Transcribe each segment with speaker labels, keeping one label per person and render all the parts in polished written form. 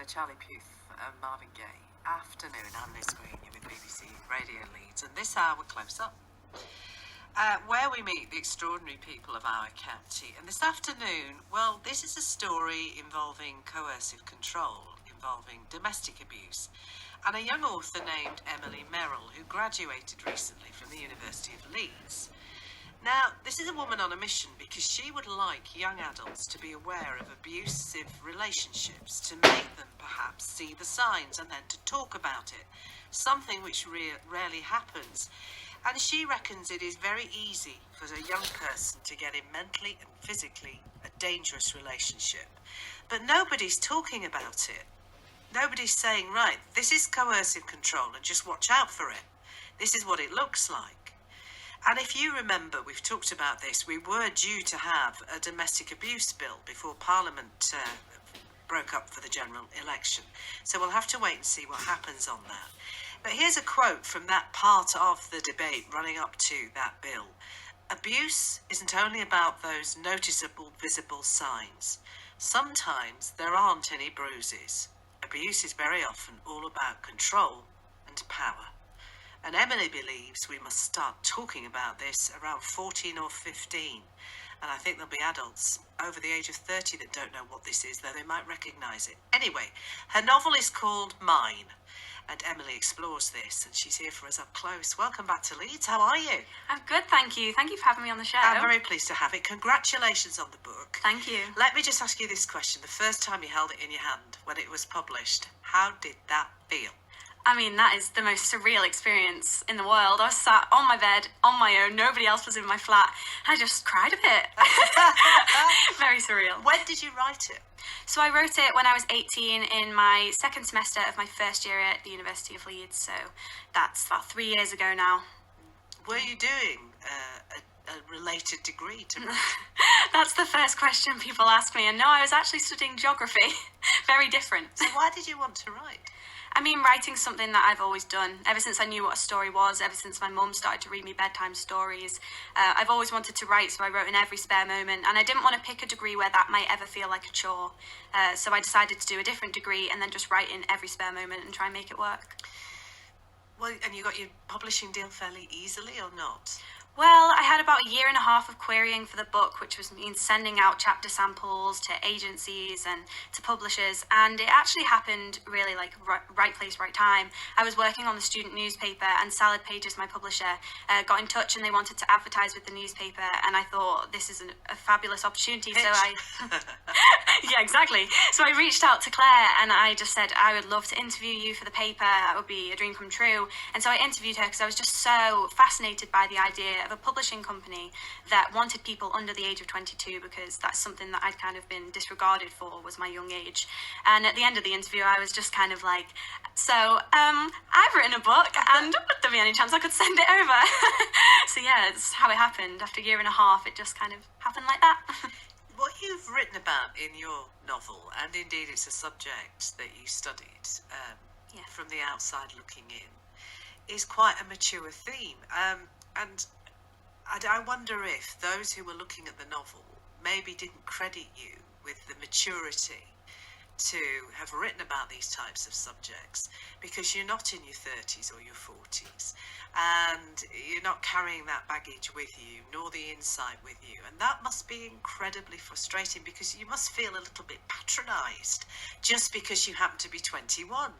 Speaker 1: Charlie Puth and Marvin Gaye. Afternoon, I'm Liz Green, you're with BBC Radio Leeds, and this hour Close Up, where we meet the extraordinary people of our county. And this afternoon, well, this is a story involving coercive control, involving domestic abuse, and a young author named Emily Merrill, who graduated recently from the University of Leeds. Now, this is a woman on a mission because she would like young adults to be aware of abusive relationships, to make them perhaps see the signs and then to talk about it, something which rarely happens. And she reckons it is very easy for a young person to get in mentally and physically a dangerous relationship. But nobody's talking about it. Nobody's saying, right, this is coercive control and just watch out for it. This is what it looks like. And if you remember, we've talked about this, we were due to have a domestic abuse bill before Parliament broke up for the general election. So we'll have to wait and see what happens on that. But here's a quote from that part of the debate running up to that bill. Abuse isn't only about those noticeable, visible signs. Sometimes there aren't any bruises. Abuse is very often all about control and power. And Emily believes we must start talking about this around 14 or 15. And I think there'll be adults over the age of 30 that don't know what this is, though they might recognise it. Anyway, her novel is called Mine, and Emily explores this, and she's here for us up close. Welcome back to Leeds. How are you?
Speaker 2: I'm good, thank you. Thank you for having me on the show.
Speaker 1: I'm very pleased to have it. Congratulations on the book.
Speaker 2: Thank you.
Speaker 1: Let me just ask you this question. The first time you held it in your hand when it was published, how did that feel?
Speaker 2: I mean, that is the most surreal experience in the world. I was sat on my bed, on my own, nobody else was in my flat. I just cried a bit. Very surreal.
Speaker 1: When did you write it?
Speaker 2: So I wrote it when I was 18 in my second semester of my first year at the University of Leeds. So that's about 3 years ago now.
Speaker 1: Were you doing a related degree to write?
Speaker 2: That's the first question people ask me. And no, I was actually studying geography. Very different.
Speaker 1: So why did you want to write?
Speaker 2: I mean, writing's something that I've always done. Ever since I knew what a story was, ever since my mum started to read me bedtime stories, I've always wanted to write, so I wrote in every spare moment. And I didn't want to pick a degree where that might ever feel like a chore. So I decided to do a different degree and then just write in every spare moment and try and make it work.
Speaker 1: Well, and you got your publishing deal fairly easily or not?
Speaker 2: Well, I had about 1.5 years of querying for the book, which was means sending out chapter samples to agencies and to publishers, and it actually happened really like right place, right time. I was working on the student newspaper, and Salad Pages, my publisher, got in touch and they wanted to advertise with the newspaper, and I thought this is a fabulous opportunity.
Speaker 1: Pitch.
Speaker 2: So I, yeah, exactly. So I reached out to Claire and I just said, I would love to interview you for the paper. That would be a dream come true. And so I interviewed her because I was just so fascinated by the idea of a publishing company that wanted people under the age of 22, because that's something that I'd kind of been disregarded for, was my young age. And at the end of the interview I was just kind of like, so I've written a book and would there be any chance I could send it over? So yeah, it's how it happened. After 1.5 years it just kind of happened like that.
Speaker 1: What you've written about in your novel, and indeed it's a subject that you studied from the outside looking in, is quite a mature theme. And I wonder if those who were looking at the novel maybe didn't credit you with the maturity to have written about these types of subjects, because you're not in your 30s or your 40s, and you're not carrying that baggage with you, nor the insight with you. And that must be incredibly frustrating, because you must feel a little bit patronised just because you happen to be 21.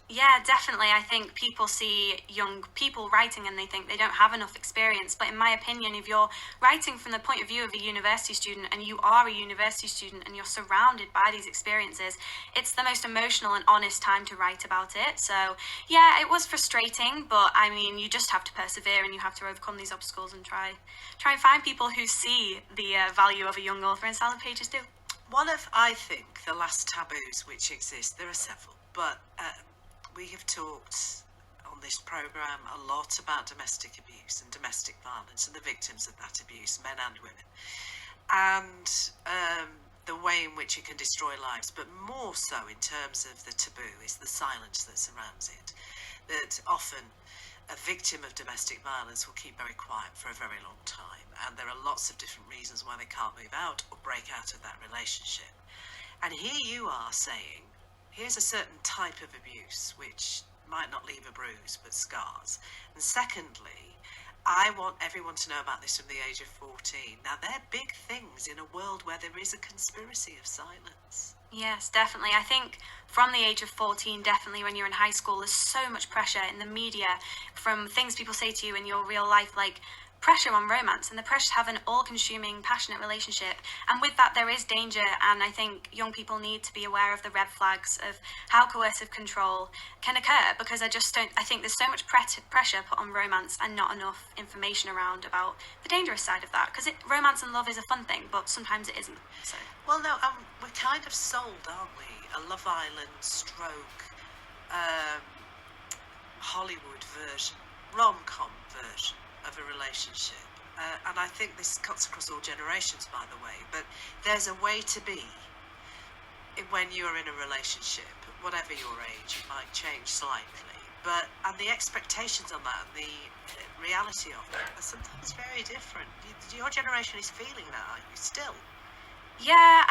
Speaker 2: Yeah, definitely. I think people see young people writing and they think they don't have enough experience. But in my opinion, if you're writing from the point of view of a university student, and you are a university student and you're surrounded by these experiences, it's the most emotional and honest time to write about it. So yeah, it was frustrating, but I mean, you just have to persevere and you have to overcome these obstacles and try and find people who see the value of a young author, and Salad Pages do.
Speaker 1: One of, I think, the last taboos which exist, there are several, but we have talked on this programme a lot about domestic abuse and domestic violence and the victims of that abuse, men and women, and the way in which it can destroy lives, but more so in terms of the taboo is the silence that surrounds it, that often a victim of domestic violence will keep very quiet for a very long time, and there are lots of different reasons why they can't move out or break out of that relationship. And here you are saying, here's a certain type of abuse which might not leave a bruise but scars. And secondly, I want everyone to know about this from the age of 14. Now, they're big things in a world where there is a conspiracy of silence.
Speaker 2: Yes, definitely. I think from the age of 14, definitely when you're in high school, there's so much pressure in the media from things people say to you in your real life, like pressure on romance and the pressure to have an all-consuming, passionate relationship. And with that, there is danger. And I think young people need to be aware of the red flags of how coercive control can occur, because I think there's so much pressure put on romance and not enough information around about the dangerous side of that. Because romance and love is a fun thing, but sometimes it isn't. So.
Speaker 1: Well, no, we're kind of sold, aren't we? A Love Island stroke, Hollywood version, rom-com version of a relationship. And I think this cuts across all generations, by the way, but there's a way to be when you're in a relationship, whatever your age. It might change slightly, and the expectations on that and the reality of it are sometimes very different. Your generation is feeling that, aren't you, still?
Speaker 2: Yeah,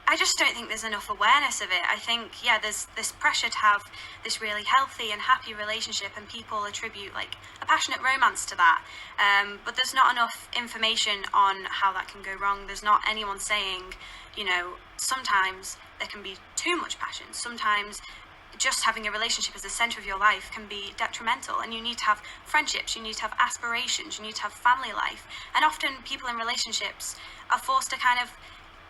Speaker 2: I just don't think there's enough awareness of it. I think, there's this pressure to have this really healthy and happy relationship, and people attribute like a passionate romance to that. But there's not enough information on how that can go wrong. There's not anyone saying, sometimes there can be too much passion. Sometimes just having a relationship as the centre of your life can be detrimental, and you need to have friendships, you need to have aspirations, you need to have family life. And often people in relationships are forced to kind of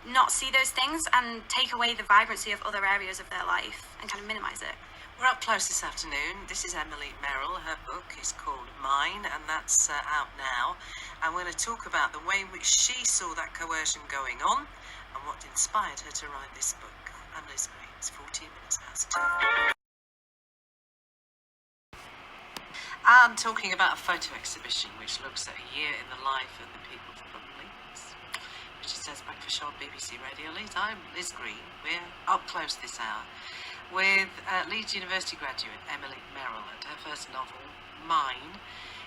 Speaker 2: not see those things and take away the vibrancy of other areas of their life and kind of minimise it.
Speaker 1: We're up close this afternoon. This is Emily Merrill. Her book is called Mine, and that's out now. And we're going to talk about the way in which she saw that coercion going on and what inspired her to write this book. I'm Liz Green. It's 14 minutes past 2. I'm talking about a photo exhibition which looks at a year in the life of the people from Leeds, which it says breakfast show on BBC Radio Leeds. I'm Liz Green. We're up close this hour with Leeds University graduate Emily Merrill, and her first novel, Mine,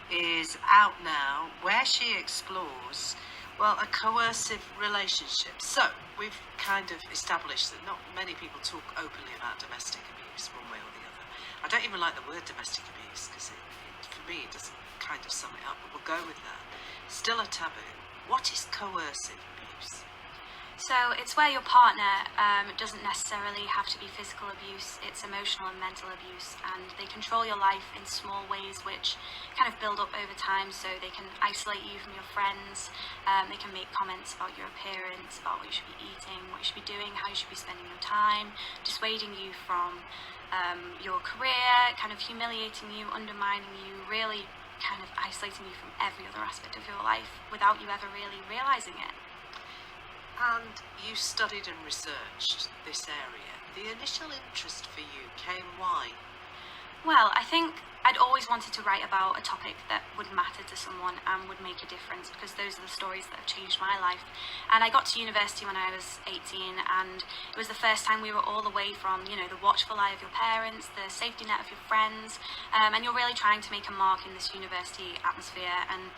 Speaker 1: is out now, where she explores, a coercive relationship. So, we've kind of established that not many people talk openly about domestic abuse one way or the other. I don't even like the word domestic abuse, because for me it doesn't kind of sum it up, but we'll go with that. Still a taboo. What is coercive abuse?
Speaker 2: So it's where your partner doesn't necessarily have to be physical abuse, it's emotional and mental abuse, and they control your life in small ways which kind of build up over time. So they can isolate you from your friends, they can make comments about your appearance, about what you should be eating, what you should be doing, how you should be spending your time, dissuading you from your career, kind of humiliating you, undermining you, really kind of isolating you from every other aspect of your life without you ever really realising it.
Speaker 1: And you studied and researched this area. The initial interest for you came why?
Speaker 2: Well, I think I'd always wanted to write about a topic that would matter to someone and would make a difference, because those are the stories that have changed my life. And I got to university when I was 18, and it was the first time we were all away from, the watchful eye of your parents, the safety net of your friends, and you're really trying to make a mark in this university atmosphere. And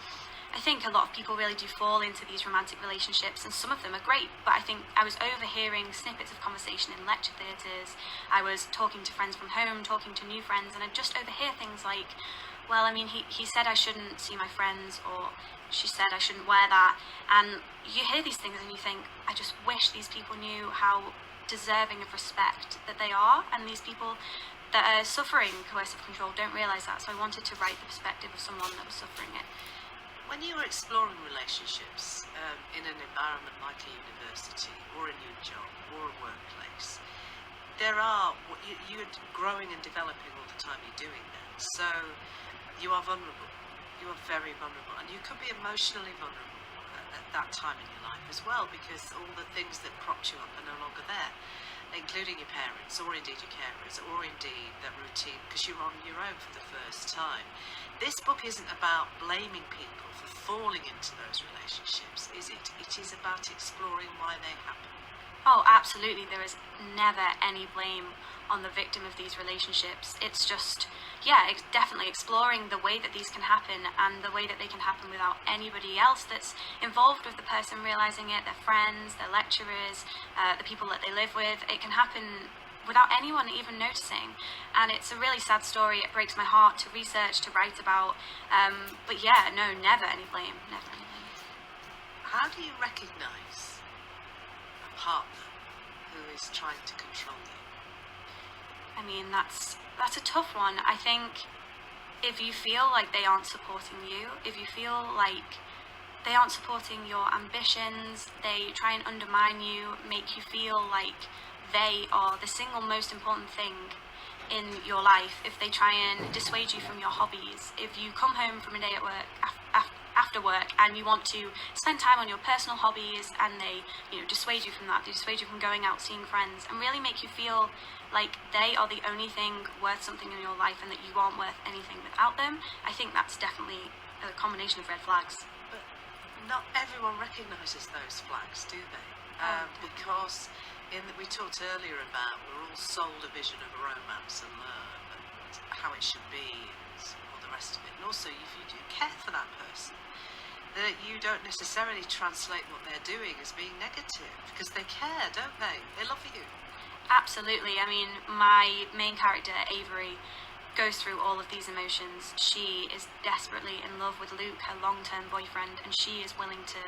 Speaker 2: I think a lot of people really do fall into these romantic relationships, and some of them are great, but I think I was overhearing snippets of conversation in lecture theatres. I was talking to friends from home, talking to new friends, and I'd just overhear things like, well, I mean, he said I shouldn't see my friends, or she said I shouldn't wear that. And you hear these things and you think, I just wish these people knew how deserving of respect that they are, and these people that are suffering coercive control don't realise that. So I wanted to write the perspective of someone that was suffering it.
Speaker 1: When you were exploring relationships in an environment like a university or a new job or a workplace, you're growing and developing all the time you're doing that. So you are vulnerable. You are very vulnerable, and you could be emotionally vulnerable at that time in your life as well, because all the things that propped you up are no longer there, including your parents, or indeed your carers, or indeed that routine, because you're on your own for the first time. This book isn't about blaming people for falling into those relationships, is it? It is about exploring why they happen.
Speaker 2: Oh, absolutely. There is never any blame on the victim of these relationships. It's just, it's definitely exploring the way that these can happen, and the way that they can happen without anybody else that's involved with the person realising it, their friends, their lecturers, the people that they live with. It can happen without anyone even noticing. And it's a really sad story. It breaks my heart to research, to write about. But yeah, no, never any blame. Never any blame.
Speaker 1: How do you recognise a partner who is trying to control you?
Speaker 2: I mean, that's a tough one. I think if you feel like they aren't supporting you, if you feel like they aren't supporting your ambitions, they try and undermine you, make you feel like they are the single most important thing in your life, if they try and dissuade you from your hobbies, if you come home from a day at work, after work, and you want to spend time on your personal hobbies, and they, dissuade you from that, they dissuade you from going out, seeing friends, and really make you feel like they are the only thing worth something in your life and that you aren't worth anything without them, I think that's definitely a combination of red flags.
Speaker 1: But not everyone recognises those flags, do they? Because we talked earlier about we're all sold a vision of romance and love and how it should be and all the rest of it. And also, if you do care for that person, that you don't necessarily translate what they're doing as being negative, because they care, don't they? They love you.
Speaker 2: Absolutely. I mean, my main character, Avery, goes through all of these emotions. She is desperately in love with Luke, her long-term boyfriend, and she is willing to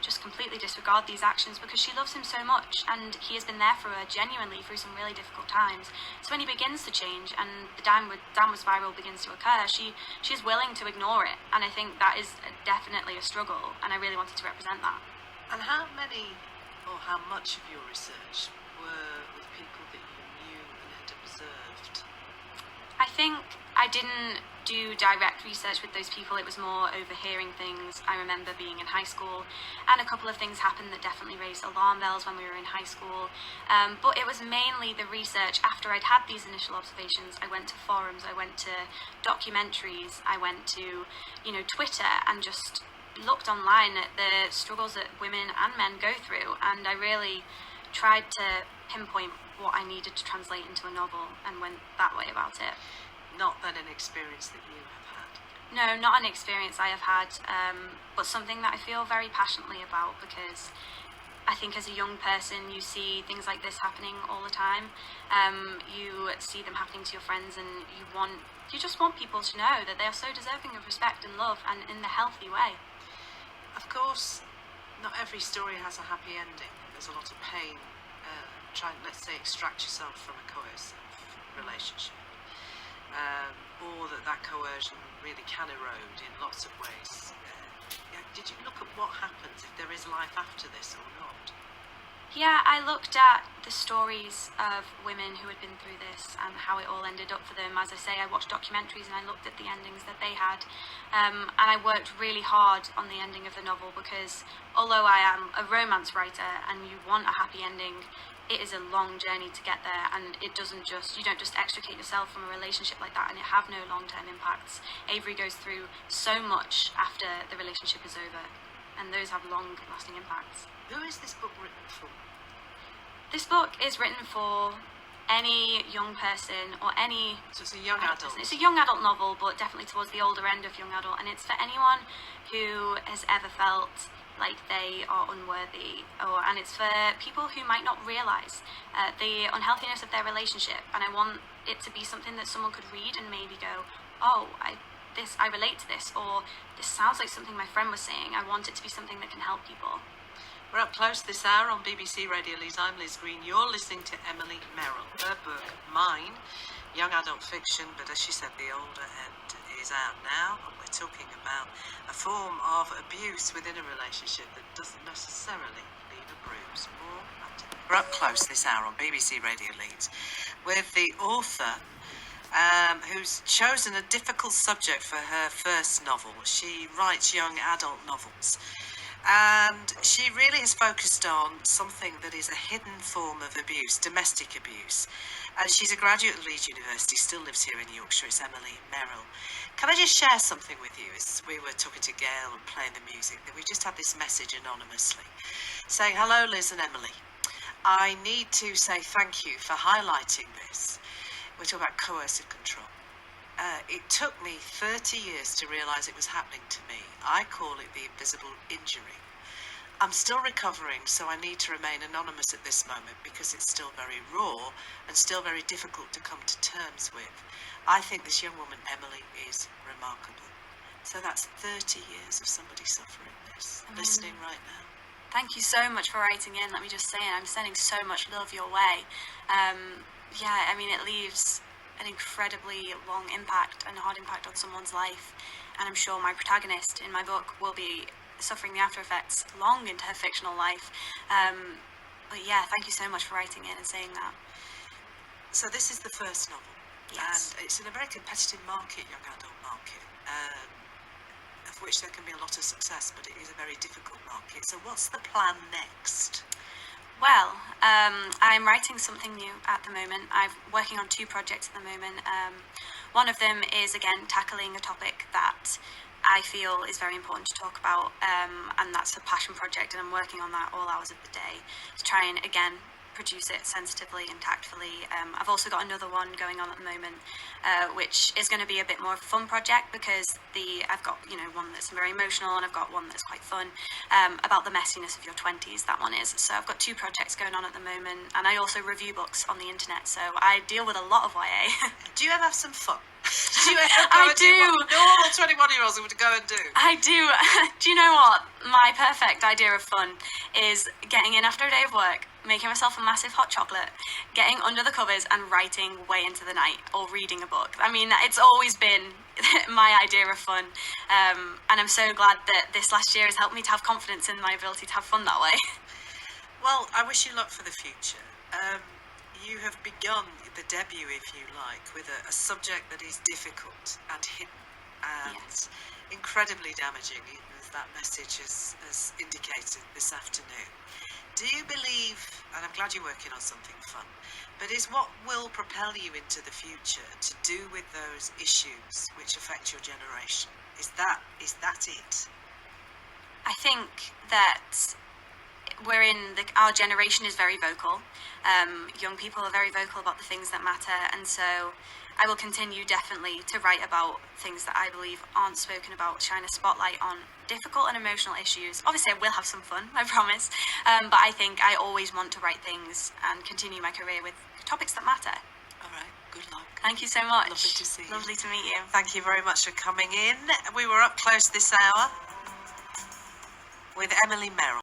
Speaker 2: just completely disregard these actions because she loves him so much, and he has been there for her genuinely through some really difficult times. So when he begins to change and the downward spiral begins to occur, she's willing to ignore it, and I think that is definitely a struggle, and I really wanted to represent that.
Speaker 1: And how many or how much of your research were with people that you knew and had observed?
Speaker 2: I think I didn't do direct research with those people. It was more overhearing things. I remember being in high school, and a couple of things happened that definitely raised alarm bells when we were in high school. But it was mainly the research after I'd had these initial observations. I went to forums, I went to documentaries, I went to, Twitter, and just looked online at the struggles that women and men go through, and I really tried to pinpoint what I needed to translate into a novel and went that way about it.
Speaker 1: Not then an experience that you have had?
Speaker 2: No, not an experience I have had, but something that I feel very passionately about, because I think as a young person you see things like this happening all the time. You see them happening to your friends, and you just want people to know that they are so deserving of respect and love, and in the healthy way.
Speaker 1: Of course, not every story has a happy ending. There's a lot of pain trying, let's say, extract yourself from a coercive relationship, or that coercion really can erode in lots of ways. Did you look at what happens if there is life after this or not?
Speaker 2: Yeah, I looked at the stories of women who had been through this and how it all ended up for them. As I say, I watched documentaries and I looked at the endings that they had. And I worked really hard on the ending of the novel, because although I am a romance writer and you want a happy ending, it is a long journey to get there, and you don't just extricate yourself from a relationship like that and it have no long-term impacts. Avery goes through so much after the relationship is over, and those have long-lasting impacts.
Speaker 1: Who is this book written for?
Speaker 2: This book is written for any young person or any...
Speaker 1: So it's a young adult?
Speaker 2: It's a young adult novel, but definitely towards the older end of young adult, and it's for anyone who has ever felt like they are unworthy, and it's for people who might not realise the unhealthiness of their relationship, and I want it to be something that someone could read and maybe go, oh, I relate to this, or this sounds like something my friend was saying. I want it to be something that can help people.
Speaker 1: We're up close this hour on BBC Radio Leeds. I'm Liz Green. You're listening to Emily Merrill. Her book, Mine, young adult fiction, but as she said, the older end is out now, and we're talking about a form of abuse within a relationship that doesn't necessarily leave a bruise. More after. We're up close this hour on BBC Radio Leeds with the author who's chosen a difficult subject for her first novel. She writes young adult novels, and she really has focused on something that is a hidden form of abuse, domestic abuse. And she's a graduate of Leeds University, still lives here in Yorkshire. It's Emily Merrill. Can I just share something with you? As we were talking to Gail and playing the music, that we just had this message anonymously saying, hello Liz and Emily. I need to say thank you for highlighting this. We're talking about coercive control. It took me 30 years to realise it was happening to me. I call it the invisible injury. I'm still recovering, so I need to remain anonymous at this moment because it's still very raw and still very difficult to come to terms with. I think this young woman, Emily, is remarkable. So that's 30 years of somebody suffering this, listening right now.
Speaker 2: Thank you so much for writing in. Let me just say, I'm sending so much love your way. Yeah, I mean, it leaves an incredibly long impact and hard impact on someone's life. And I'm sure my protagonist in my book will be suffering the after effects long into her fictional life. But yeah, thank you so much for writing in and saying that.
Speaker 1: So this is the first novel.
Speaker 2: Yes.
Speaker 1: And it's in a very competitive market, young adult market, of which there can be a lot of success, but it is a very difficult market. So what's the plan next?
Speaker 2: Well, I'm writing something new at the moment. I'm working on 2 projects at the moment. One of them is, again, tackling a topic that I feel is very important to talk about, and that's a passion project, and I'm working on that all hours of the day to try and, again, produce it sensitively and tactfully. I've also got another one going on at the moment, which is going to be a bit more of a fun project because I've got one that's very emotional and I've got one that's quite fun, about the messiness of your 20s. That one is. So I've got 2 projects going on at the moment, and I also review books on the internet. So I deal with a lot of YA.
Speaker 1: Do you ever have some fun? Do you ever
Speaker 2: I
Speaker 1: do
Speaker 2: do.
Speaker 1: what normal 21-year-olds would go and do?
Speaker 2: I do. Do you know what? My perfect idea of fun is getting in after a day of work, making myself a massive hot chocolate, getting under the covers and writing way into the night or reading a book. I mean, it's always been my idea of fun. And I'm so glad that this last year has helped me to have confidence in my ability to have fun that way.
Speaker 1: Well, I wish you luck for the future. You have begun the debut, if you like, with a subject that is difficult and hidden and
Speaker 2: Yes.
Speaker 1: incredibly damaging, even as that message has indicated this afternoon. Do you believe, and I'm glad you're working on something fun, but is what will propel you into the future to do with those issues which affect your generation? Is that it?
Speaker 2: I think that our generation is very vocal. Young people are very vocal about the things that matter, and so I will continue definitely to write about things that I believe aren't spoken about, shine a spotlight on difficult and emotional issues. Obviously, I will have some fun, I promise, but I think I always want to write things and continue my career with topics that matter.
Speaker 1: All right, good luck.
Speaker 2: Thank you so much.
Speaker 1: Lovely to see you.
Speaker 2: Lovely to meet you.
Speaker 1: Thank you very much for coming in. We were up close this hour with Emily Merrill.